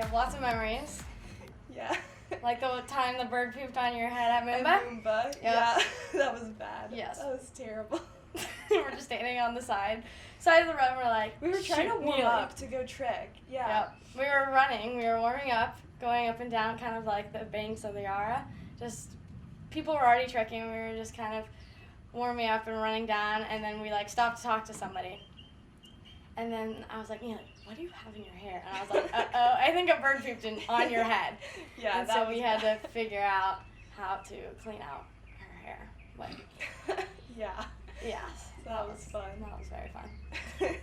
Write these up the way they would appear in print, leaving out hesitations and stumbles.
have lots of memories. Yeah. Like the time the bird pooped on your head at Moomba. At Moomba. Yep. Yeah. That was bad. Yes. That was terrible. We're just standing on the side of the road, and we're like, We were trying to warm Neely. up to go trek. Yeah. Yep. We were running. We were warming up, going up and down kind of like the banks of the Yarra. Just, people were already trekking. We were just kind of warming up and running down, and then we like stopped to talk to somebody. And then I was like, Neely, what do you have in your hair? And I was like, uh-oh, I think a bird pooped on your head. Yeah, and so we had to figure out how to clean out her hair. Like, yeah. Yeah. That was fun. That was very fun.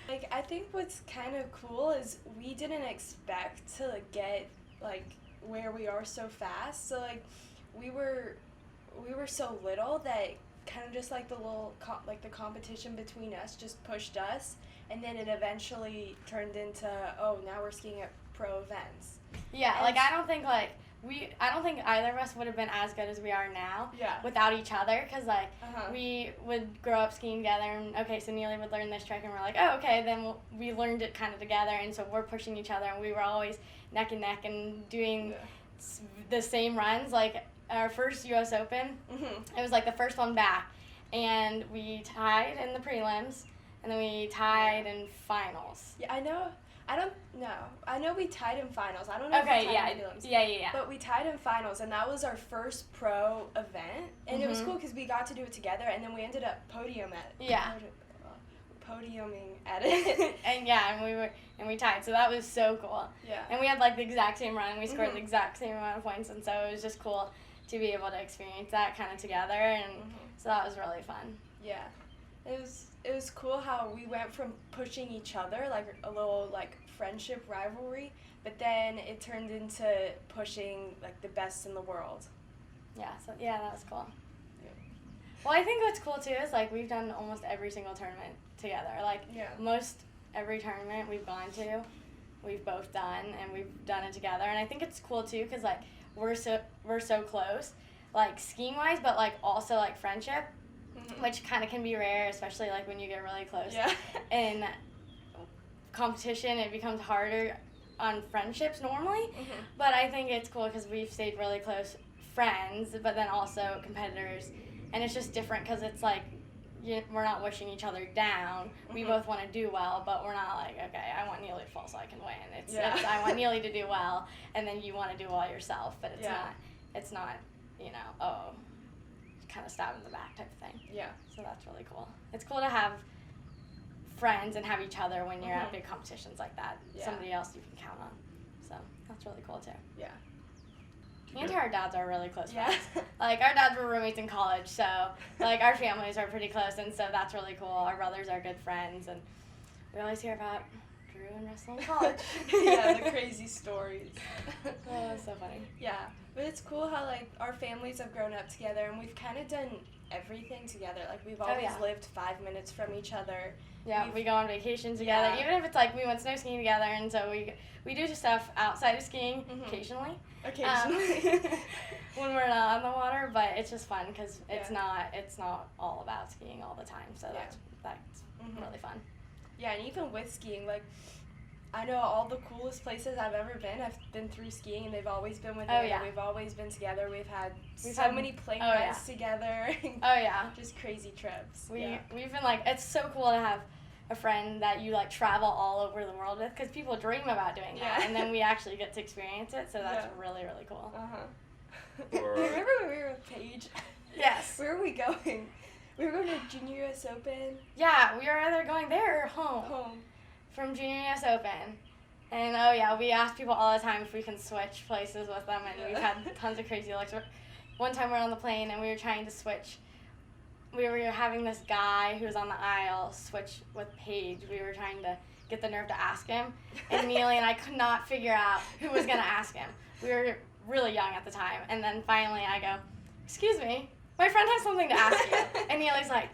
Like, I think what's kind of cool is we didn't expect to get like where we are so fast. So like we were so little that kind of just like the little the competition between us just pushed us, and then it eventually turned into, oh, now we're skiing at pro events. Yeah, And like I don't think either of us would have been as good as we are now Yeah. without each other, because like Uh-huh. we would grow up skiing together, and okay, so Neely would learn this trick, and we're like, oh, okay, then we learned it kind of together, and so we're pushing each other, and we were always neck and neck and doing the same runs. Like our first U.S. Open, Mm-hmm. it was like the first one back, and we tied in the prelims, and then we tied in finals. Yeah, I know. I don't know. I know we tied in finals. I don't know Okay, if we tied in prelims. yeah. But we tied in finals, and that was our first pro event, and it was cool because we got to do it together, and then we ended up podiuming at it. and we tied, so that was so cool. Yeah. And we had like the exact same run, and we scored Mhm. the exact same amount of points, and so it was just cool to be able to experience that kind of together, and so that was really fun. Yeah. It was cool how we went from pushing each other, like a little like friendship rivalry, but then it turned into pushing like the best in the world. Yeah, so yeah, that was cool. Yeah. Well, I think what's cool too is like we've done almost every single tournament together. Like Yeah. most every tournament we've gone to, we've both done, and we've done it together. And I think it's cool too because like we're so close, like skiing wise, but like also like friendship, which kind of can be rare, especially like when you get really close. Yeah. In competition, it becomes harder on friendships normally. But I think it's cool because we've stayed really close friends, but then also competitors, and it's just different because it's like we're not wishing each other down. We both want to do well, but we're not like, okay, I want Neely to fall so I can win. It's I want Neely to do well, and then you want to do well yourself, but it's not, kind of stab in the back type of thing. Yeah. So that's really cool. It's cool to have friends and have each other when you're at big competitions like that. Yeah. Somebody else you can count on. So that's really cool too. Yeah. Me and our dads are really close Yeah. friends. Like our dads were roommates in college, so like our families are pretty close, and so that's really cool. Our brothers are good friends, and we always hear about Drew and Russell in college. Yeah, the crazy stories. Oh, that's so funny. Yeah, but it's cool how like our families have grown up together, and we've kind of done everything together. Like we've always lived 5 minutes from each other. Yeah, we go on vacation together, even if it's like we went snow skiing together, and so we do stuff outside of skiing occasionally. Occasionally. When we're not on the water, but it's just fun because it's not all about skiing all the time, so that's really fun. Yeah, and even with skiing, like I know all the coolest places I've ever been. I've been through skiing, and they've always been with me. And we've always been together. We've had so many plane rides together. Just crazy trips. We've been like, it's so cool to have a friend that you like travel all over the world with, because people dream about doing that, and then we actually get to experience it. So that's really, really cool. Remember when we were with Paige? Yes. Where were we going? We were going to Junior US Open. Yeah, we were either going there or home. From Junior US Open. And we ask people all the time if we can switch places with them, and we've had tons of crazy looks. One time we were on the plane and we were trying to switch. We were having this guy who was on the aisle switch with Paige. We were trying to get the nerve to ask him, and Neely and I could not figure out who was going to ask him. We were really young at the time, and then finally I go, "Excuse me, my friend has something to ask you." And Neely's like,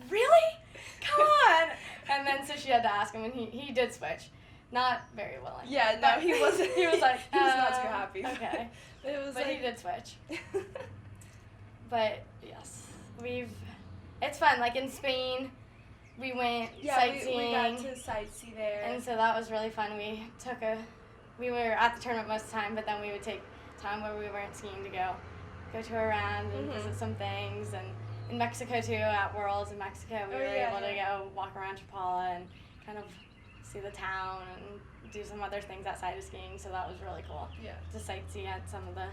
"Really? Come on." And then so she had to ask him, and he did switch. Not very willing. Yeah, no, he wasn't. He was like, he was not too happy. Okay. But he did switch. But yes, it's fun. Like in Spain, we went sightseeing. sightseeing. We got to sightsee there. And so that was really fun. We were at the tournament most of the time, but then we would take time where we weren't skiing to go tour around and visit some things. And in Mexico too, at Worlds in Mexico, we were able to go walk around Chapala and kind of see the town and do some other things outside of skiing. So that was really cool. Yeah. To sightsee at some of the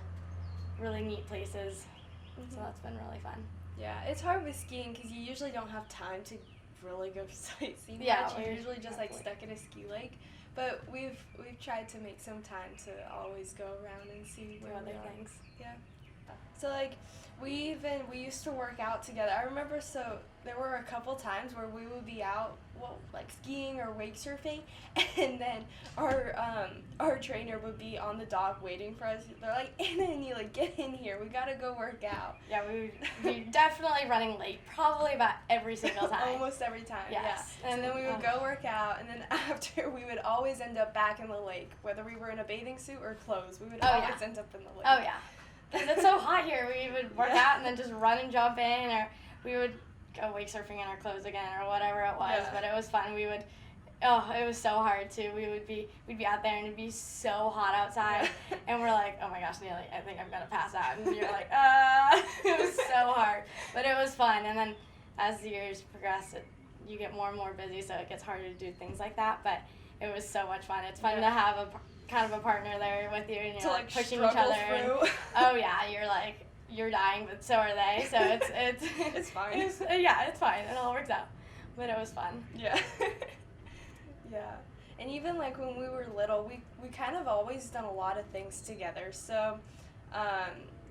really neat places. So that's been really fun. Yeah, it's hard with skiing because you usually don't have time to really go sightseeing. Yeah, much. You're usually just like stuck at a ski lake. But we've tried to make some time to always go around and see where other things. Yeah. So like we used to work out together. I remember there were a couple times where we would be out like skiing or wake surfing, and then our trainer would be on the dock waiting for us. They're like, Anna and Neela, get in here. We gotta go work out. Yeah, we would be definitely running late, probably about every single time. Almost every time. Yes. Yeah. And then we would go work out, and then after we would always end up back in the lake, whether we were in a bathing suit or clothes. We would always end up in the lake. Oh yeah. Because it's so hot here, we would work out and then just run and jump in, or we would go wake surfing in our clothes again, or whatever it was. But it was fun. It was so hard too. We'd be out there and it'd be so hot outside, and we're like, oh my gosh, Neely, I think I'm gonna pass out. And you're like, It was so hard, but it was fun. And then as the years progress, you get more and more busy, so it gets harder to do things like that. But it was so much fun. It's fun to have kind of a partner there with you, and you're like pushing each other. Through. Oh yeah, you're dying, but so are they. So it's it's fine. It's fine. It all works out. But it was fun. Yeah. Yeah. And even like when we were little, we kind of always done a lot of things together. So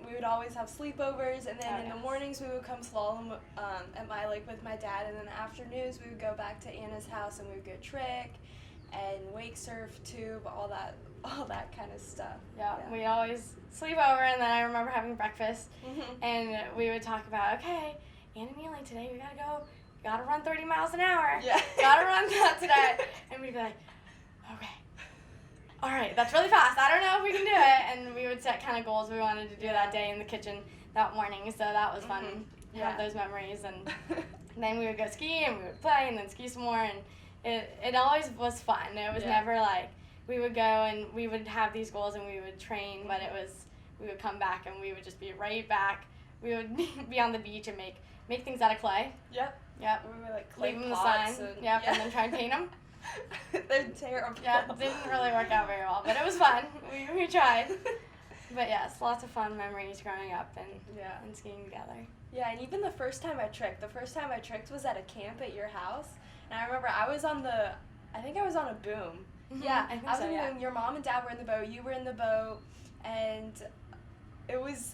we would always have sleepovers, and then in the mornings we would come slalom at my lake with my dad, and then afternoons we would go back to Anna's house and we would go trick and wake surf, tube, all that kind of stuff. Yeah, we always sleep over, and then I remember having breakfast, and we would talk about, okay, Anna and Neely, today we gotta run 30 miles an hour. Yeah. Gotta run that today. And we'd be like, okay. All right, that's really fast. I don't know if we can do it. And we would set kind of goals we wanted to do that day in the kitchen that morning. So that was fun to have those memories. And then we would go ski and we would play and then ski some more. And it always was fun. It was never like we would go and we would have these goals and we would train, but we would come back and we would just be right back. We would be on the beach and make things out of clay. Yep. We would like clay leave them the pots sign. And then try and paint them. They're terrible. Yeah, it didn't really work out very well, but it was fun. We tried. But yes, lots of fun memories growing up and skiing together. Yeah, and even the first time I tricked was at a camp at your house. And I remember I was on a boom. Yeah, I think I was so, in the boom. Your mom and dad were in the boat. You were in the boat, and it was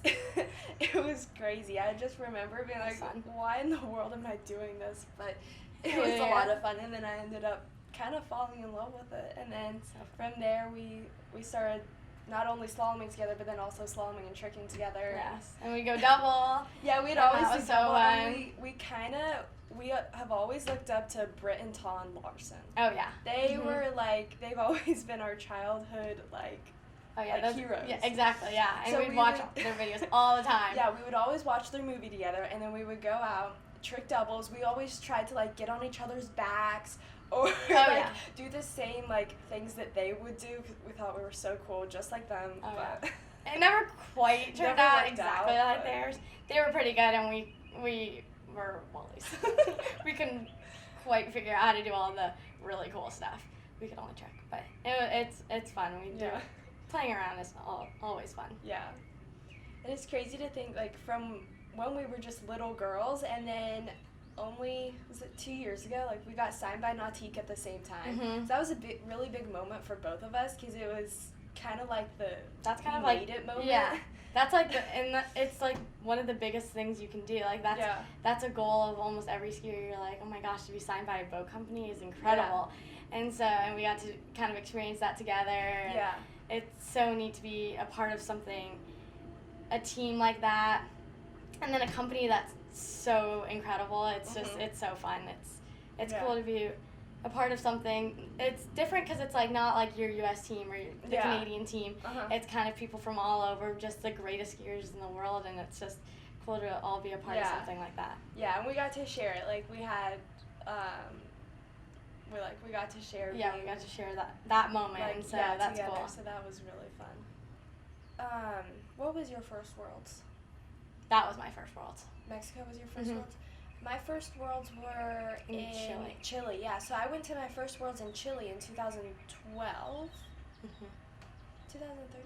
it was crazy. I just remember being like, why in the world am I doing this? But it was a lot of fun, and then I ended up kind of falling in love with it. And then from there we started not only slaloming together, but then also slaloming and tricking together. Yes, and we go double. Yeah, we'd always do double. And we have always looked up to Britt and Ton Larson. Oh yeah. They were like, they've always been our childhood heroes. Yeah, exactly, yeah. And so we'd watch their videos all the time. Yeah, we would always watch their movie together, and then we would go out, trick doubles. We always tried to get on each other's backs or do the same things that they would do, because we thought we were so cool, just like them. But it never quite turned out exactly like theirs. They were pretty good, and we were wallies. We couldn't quite figure out how to do all the really cool stuff. We could only trick, but it's fun. Playing around is always fun. Yeah, and it's crazy to think from when we were just little girls, and then only, was it 2 years ago, we got signed by Nautique at the same time. So that was a really big moment for both of us, because it was kind of like that's kind of made it moment. Yeah, that's it's one of the biggest things you can do. That's a goal of almost every skier. You're like, oh my gosh, to be signed by a boat company is incredible. And we got to kind of experience that together. And it's so neat to be a part of something, a team like that, and then a company that's so incredible. It's just it's so fun. It's cool to be a part of something. It's different because it's not like your U.S. team or the Canadian team. It's kind of people from all over, just the greatest skiers in the world, and it's just cool to all be a part of something like that. Yeah, and we got to share it. We had we got to share. Yeah, we got to share that moment, like, so yeah, that's together, cool. so that was really fun. What was your first Worlds? That was my first Worlds. Mexico was your first Mhm. Worlds? My first Worlds were in Chile, yeah. So I went to my first Worlds in Chile in 2012. 2013?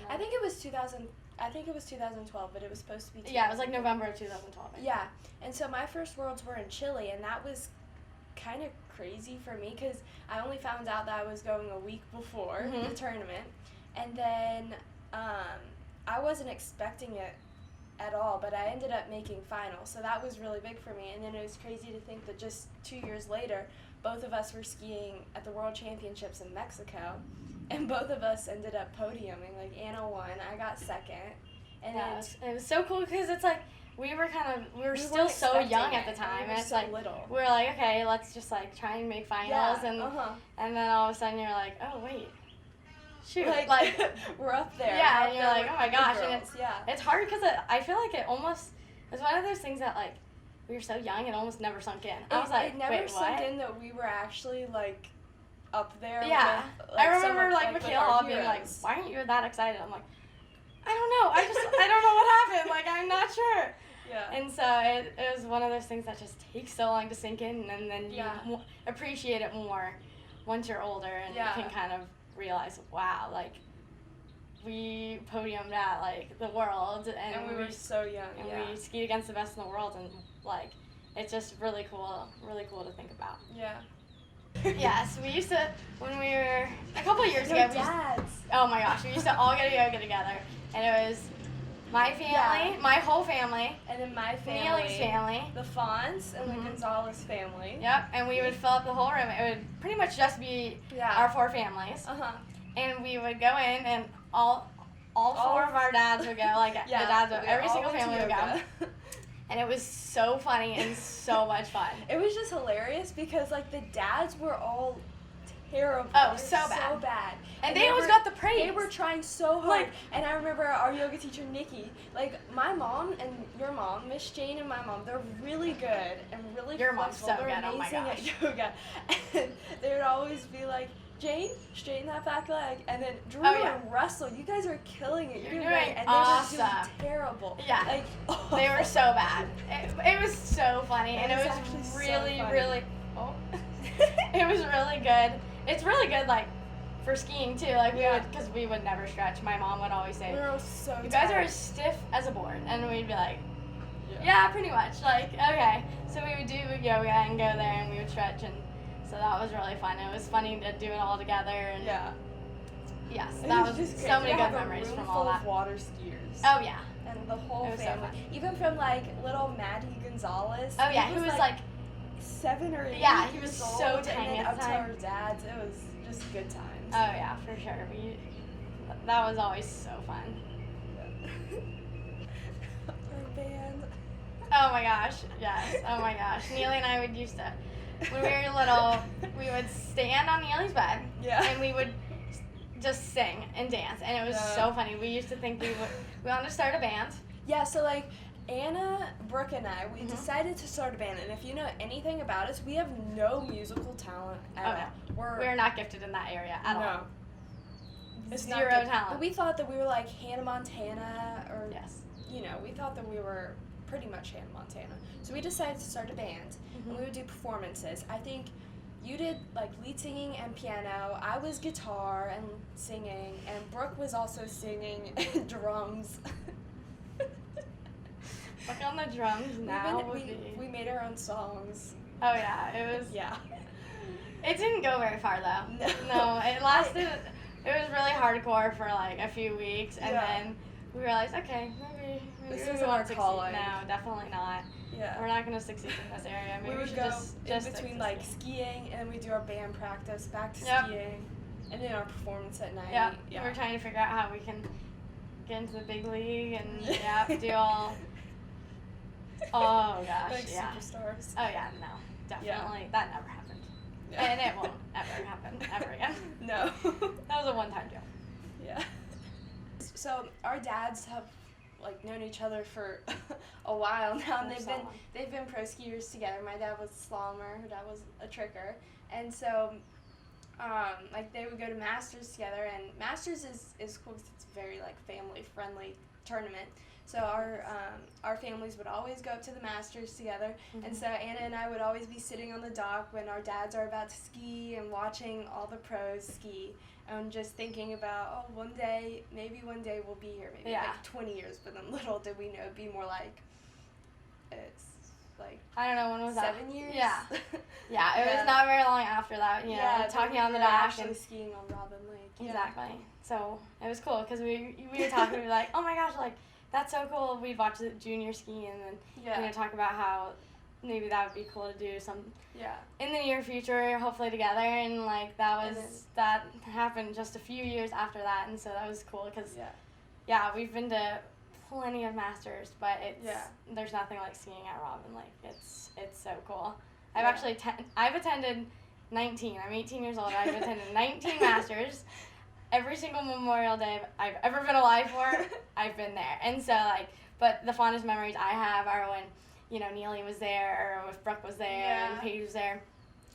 I think it was 2012, but it was supposed to be 2013. Yeah, it was like November of 2012. Yeah, and so my first Worlds were in Chile, and that was kind of crazy for me because I only found out that I was going a week before the tournament, and then I wasn't expecting it at all, but I ended up making finals, so that was really big for me. And then it was crazy to think that just 2 years later, both of us were skiing at the World Championships in Mexico, and both of us ended up podiuming. Like, Anna won, I got second, and yeah, it was so cool because it's like we were still so young at the time, and it's so like little. we were like, okay, let's just like try and make finals, Yeah, and then all of a sudden you're like, oh wait, shoot, like we're up there. Yeah, we're and you're like, oh my gosh, and yeah. it's hard because I feel like it's one of those things that like we were so young it almost never sunk in. I was like, it never wait, sunk what? in that we were actually like up there. Yeah, with, like, I remember some of, like with Michaela our being like, heroes. why aren't you that excited? I'm like, I don't know, I don't know what happened. Like I'm not sure. Yeah. And so it was one of those things that just takes so long to sink in, and then you appreciate it more once you're older, and you can kind of realize, wow, like we podiumed at like the world, and we were so young, and we skied against the best in the world, and like it's just really cool to think about. Yeah. Yes, we used to, when we were a couple of years ago. Oh my gosh, we used to all go to yoga together, and it was my family, my whole family, and then my family, Neely's family, the Fons, and the Gonzalez family. Yep, and we would fill up the whole room. It would pretty much just be our four families. And we would go in, and all four of our dads would go, like the dads of every single family would go. And it was so funny and so much fun. It was just hilarious because like the dads were all terrible. Oh, so bad. And they always got the praise. They were trying so hard. And I remember our yoga teacher, Nikki, like my mom and your mom, Miss Jane and my mom, they're really good and really Your mom's flexible. so They're good, oh my amazing gosh. at yoga. And they would always be like, Jane, straighten that back leg. And then Drew and Russell, you guys are killing it. You're doing great. And awesome. they were doing terrible. Yeah. Like, they were so bad. It was so funny. And it was really, really, it was really good. It's really good, like, for skiing, too. Like, because we would never stretch. My mom would always say, we were so you guys are as stiff as a board. And we'd be like, yeah, pretty much. Like, okay. So we would do yoga and go there, and we would stretch, and so that was really fun. It was funny to do it all together. And yes, that was just so many good memories from all that. Water skiers. Oh, yeah. And the whole It was so family. fun. Even from, like, little Maddie Gonzalez. Oh, yeah, he was like 7 or 8 Yeah, he years was old, so tiny and then at the up time. to our dads. It was just good times. Oh, yeah, for sure. That was always so fun. Our band. Oh, my gosh. Yes. Oh, my gosh. Neely and I would used to, when we were little, we would stand on Neely's bed, and we would just sing and dance, and it was so funny. We used to think we wanted to start a band. Yeah, so, like, Anna, Brooke, and I, we decided to start a band, and if you know anything about us, we have no musical talent at all. We're not gifted in that area at all. It's Zero talent. But we thought that we were like Hannah Montana, or, you know, we thought that we were pretty much Hannah Montana. So we decided to start a band, and we would do performances. I think you did, like, lead singing and piano. I was guitar and singing, and Brooke was also singing and drums. Look on the drums now. We made our own songs. Oh, yeah. It was... Yeah. It didn't go very far, though. No, it lasted... It was really hardcore for, like, a few weeks, and then we realized, okay, maybe this we isn't won't our succeed. calling. No, definitely not. Yeah. We're not going to succeed in this area. Maybe we would should go just in between, like, skiing, and we do our band practice, back to skiing, and then our performance at night. Yeah. We're trying to figure out how we can get into the big league and, do all... Oh, gosh, like superstars. Oh, yeah, no, definitely. That never happened. Yeah. And it won't ever happen ever again. No. That was a one-time deal. Yeah. So our dads have like known each other for a while now, and So they've been pro skiers together. My dad was a slalomer, her dad was a tricker, and so like they would go to Masters together, and Masters is cool because it's a very like family friendly tournament. So our families would always go up to the Masters together, and so Anna and I would always be sitting on the dock when our dads are about to ski and watching all the pros ski, and just thinking about, oh, maybe one day we'll be here, maybe like 20 years, but then little did we know it'd be more like, it's like, I don't know, when was that? 7 years? Yeah. Yeah, it was not very long after that, you know, talking on the dock. Actually skiing on Robin Lake. Yeah. Exactly. So it was cool because we were talking, we were like, oh my gosh, like, that's so cool. We'd watch the junior ski and then, you know, talk about how maybe that would be cool to do some in the near future, hopefully together. And, like, that happened just a few years after that. And so that was cool because, we've been to plenty of Masters, but there's nothing like skiing at Robin Lake. It's so cool. I've attended 19. I'm 18 years old. I've attended 19 Masters. Every single Memorial Day I've ever been alive for, I've been there. And so, like, but the fondest memories I have are when, you know, Neely was there, or if Brooke was there, and Paige was there,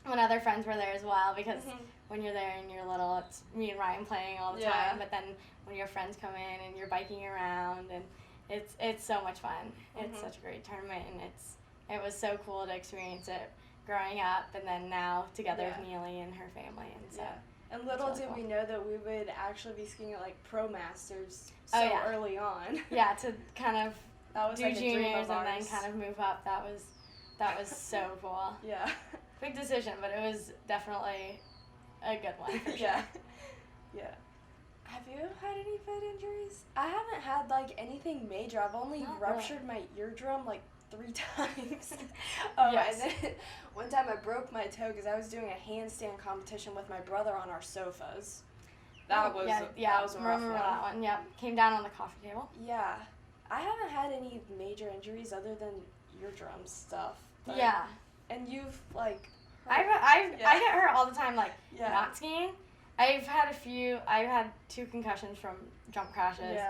when other friends were there as well, because when you're there and you're little, it's me and Ryan playing all the time, but then when your friends come in and you're biking around, and it's so much fun. It's such a great tournament, and it was so cool to experience it growing up, and then now together with Neely and her family, and so. And little did we know that we would actually be skiing at like Pro Masters so early on. Yeah, to kind of do like juniors and then kind of move up. That was so cool. Yeah. Big decision, but it was definitely a good one for sure. Yeah. Have you had any foot injuries? I haven't had like anything major. I've only ruptured my eardrum like 3 times. And then one time I broke my toe because I was doing a handstand competition with my brother on our sofas. That was a rough remember one. That one. Yep, came down on the coffee table. Yeah, I haven't had any major injuries other than eardrum stuff. And you've like. I get hurt all the time, like not skiing. I've had 2 concussions from jump crashes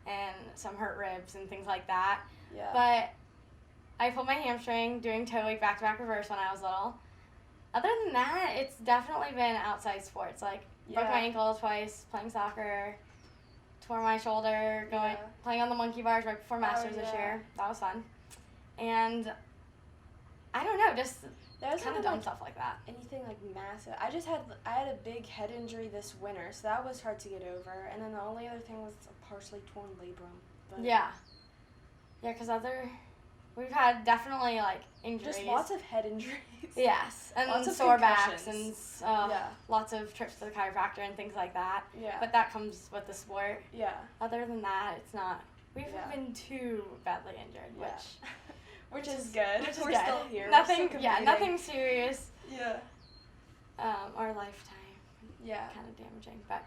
and some hurt ribs and things like that. Yeah. But I pulled my hamstring doing toe wake back-to-back reverse when I was little. Other than that, it's definitely been outside sports. Like, broke my ankle twice playing soccer, tore my shoulder playing on the monkey bars right before Masters this year. That was fun. And I don't know, just kind of dumb stuff like that. Anything like massive. I had a big head injury this winter, so that was hard to get over. And then the only other thing was a partially torn labrum. But Yeah, because we've had definitely, like, injuries. Just lots of head injuries. Yes, and lots of sore backs concussions. and lots of trips to the chiropractor and things like that. Yeah. But that comes with the sport. Yeah. Other than that, it's not. We haven't been too badly injured, which is good. We're good. still here. Nothing serious. Yeah. Or lifetime. Yeah. Kind of damaging, but.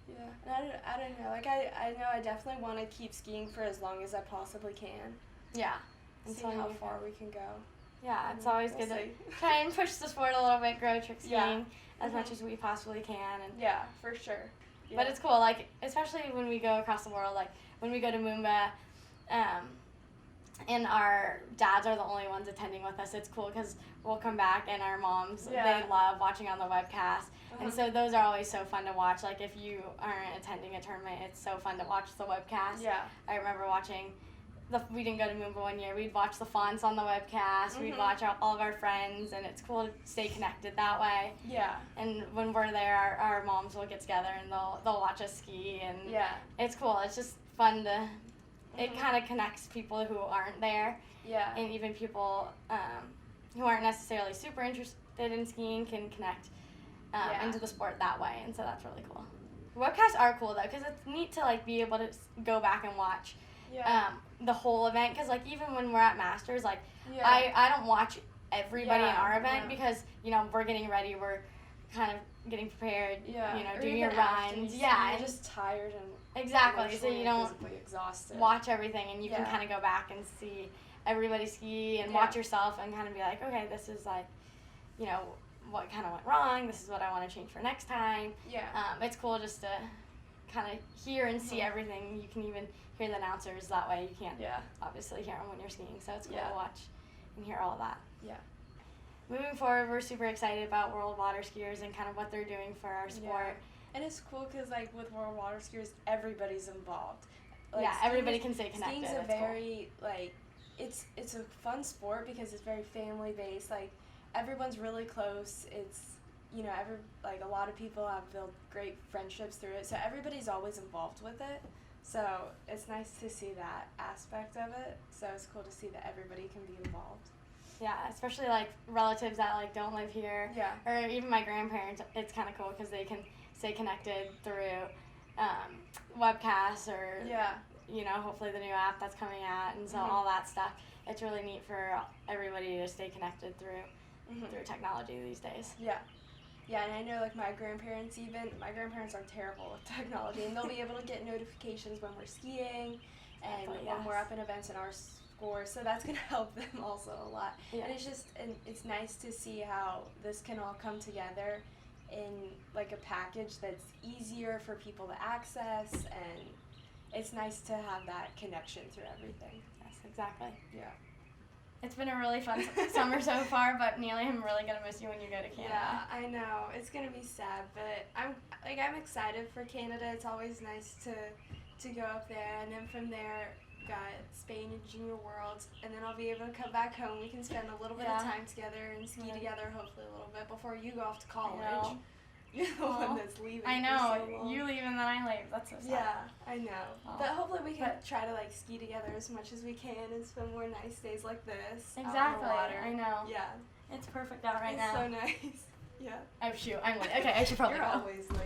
Yeah, and I don't know. Like, I know I definitely want to keep skiing for as long as I possibly can. Yeah. And see how far we can go. Yeah, it's always good to try and push the sport a little bit, grow trick skiing as much as we possibly can. And yeah, for sure. Yeah. But it's cool, like, especially when we go across the world, like, when we go to Moomba, and our dads are the only ones attending with us, it's cool because we'll come back and our moms, they love watching on the webcast. And so those are always so fun to watch. Like, if you aren't attending a tournament, it's so fun to watch the webcast. Yeah. I remember watching, we didn't go to Moomba one year, we'd watch the fonts on the webcast, we'd watch all of our friends, and it's cool to stay connected that way. Yeah. And when we're there, our moms will get together and they'll watch us ski, and it's cool. It's just fun to, it kind of connects people who aren't there. Yeah. And even people who aren't necessarily super interested in skiing can connect into the sport that way, and so that's really cool. Webcasts are cool though, because it's neat to like be able to go back and watch the whole event, because like even when we're at Masters, like I don't watch everybody in our event because you know we're getting ready, we're kind of getting prepared, you know, doing your runs, you're just tired and exactly, so you don't exhausted. watch everything, and you can kind of go back and see everybody ski and watch yourself and kind of be like, okay, this is like, you know, what kind of went wrong, this is what I want to change for next time. Yeah. It's cool just to kind of hear and see everything. You can even hear the announcers that way. You can't obviously hear them when you're skiing, so it's cool to watch and hear all of that. Yeah. Moving forward, we're super excited about WorldWaterSkiers and kind of what they're doing for our sport. And it's cool because, like, with WorldWaterSkiers, everybody's involved. Like, everybody can stay connected. Skiing's a very, like, it's a fun sport because it's very family-based. Like, everyone's really close. It's, you know, a lot of people have built great friendships through it. So everybody's always involved with it. So it's nice to see that aspect of it. So it's cool to see that everybody can be involved. Yeah, especially, like, relatives that, like, don't live here. Yeah. Or even my grandparents. It's kind of cool because they can stay connected through webcasts or, you know, hopefully the new app that's coming out and so all that stuff. It's really neat for everybody to stay connected through technology these days. Yeah. Yeah, and I know, like, my grandparents are terrible with technology, and they'll be able to get notifications when we're skiing and when we're up in events in our scores, so that's going to help them also a lot. Yeah. And it's nice to see how this can all come together in, like, a package that's easier for people to access, and it's nice to have that connection through everything. Yes, exactly. Yeah. It's been a really fun summer so far, but Neely, I'm really going to miss you when you go to Canada. Yeah, I know. It's going to be sad, but I'm excited for Canada. It's always nice to go up there, and then from there, got Spain and Junior Worlds, and then I'll be able to come back home. We can spend a little bit of time together and ski together, hopefully a little bit, before you go off to college. You're the one that's leaving. I know. You leave and then I leave. That's so sad. Yeah, I know. But hopefully we can try to, like, ski together as much as we can and spend more nice days like this. Exactly. Out on the water. I know. Yeah. It's perfect out right now. It's so nice. Yeah. Oh, shoot. I'm late. Okay, I should probably You're go. always late.